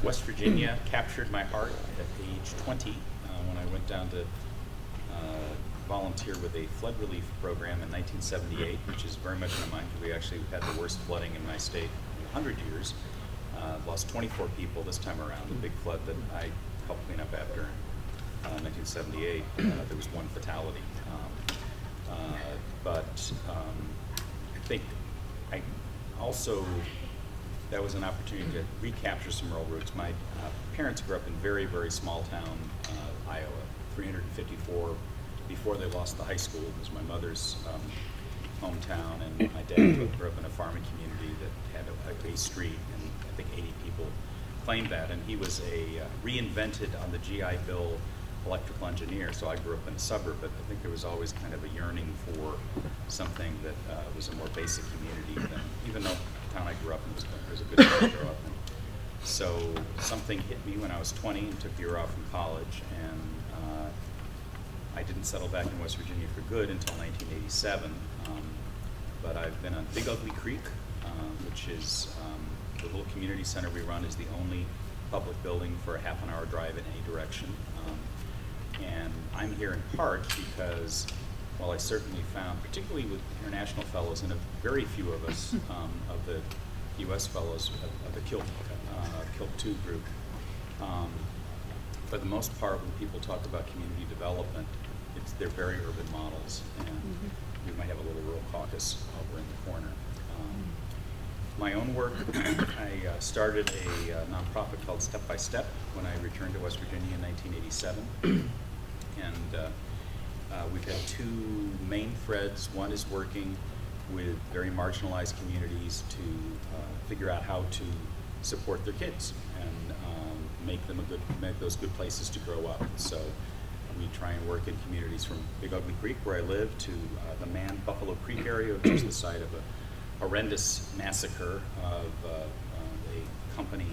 West Virginia captured my heart at age 20 when I went down to volunteer with a flood relief program in 1978, which is very much in my mind because we actually had the worst flooding in my state in 100 years. Lost 24 people this time around, the big flood that I helped clean up after 1978. There was one fatality. But I think I also, that was an opportunity to recapture some rural roots. My parents grew up in very, very small town Iowa, 354. Before they lost the high school, it was my mother's hometown, and my dad grew up in a farming community that had a street, and I think 80 people claimed that, and he was reinvented on the GI Bill electrical engineer, so I grew up in a suburb, but I think there was always kind of a yearning for something that was a more basic community than, even though the town I grew up in was a good town to grow up in. So something hit me when I was 20 and took a year off from college, and I didn't settle back in West Virginia for good until 1987, but I've been on Big Ugly Creek, which is the little community center we run is the only public building for a half-an-hour drive in any direction. And I'm here in part because, while I certainly found, particularly with international fellows, and a very few of us, of the U.S. fellows of the KILT 2 group, for the most part, when people talk about community development, they're very urban models, and we might have a little rural caucus over in the corner. My own work, I started a nonprofit called Step by Step when I returned to West Virginia in 1987. And we've had two main threads. One is working with very marginalized communities to figure out how to support their kids and make those good places to grow up. So we try and work in communities from Big Ugly Creek, where I live, to the Buffalo Creek area, which is the site of a horrendous massacre of a company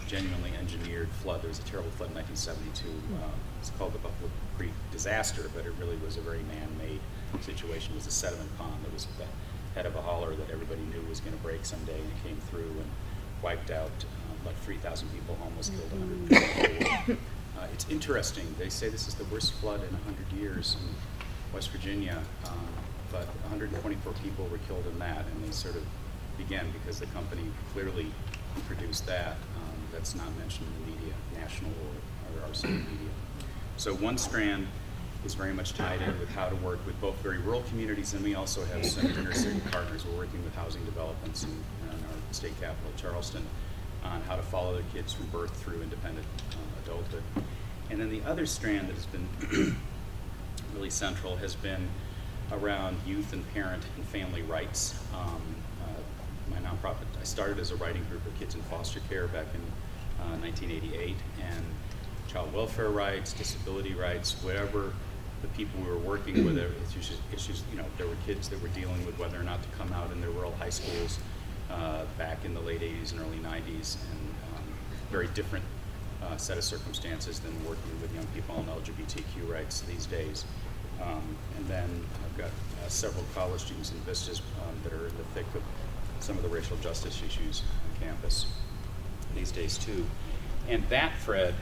genuinely engineered flood. There was a terrible flood in 1972. It's called the Buffalo Creek disaster, but it really was a very man-made situation. It was a sediment pond that was at the head of a holler that everybody knew was going to break someday, and it came through and wiped out about 3,000 people, almost killed 100 people. It's interesting. They say this is the worst flood in 100 years in West Virginia. But 124 people were killed in that, and they sort of began because the company clearly produced that. That's not mentioned in the media, national or our state media. So one strand is very much tied in with how to work with both very rural communities, and we also have some inner city partners. We're working with housing developments in our state capital, Charleston, on how to follow the kids from birth through independent adulthood. And then the other strand that has been really central has been around youth and parent and family rights. My nonprofit, I started as a writing group of kids in foster care back in 1988, and child welfare rights, disability rights, whatever the people we were working with, issues, there were kids that were dealing with whether or not to come out in their rural high schools back in the late 80s and early 90s, and very different set of circumstances than working with young people on LGBTQ rights these days. And then I've got several college students in Vistas that are in the thick of some of the racial justice issues on campus these days too. And that thread,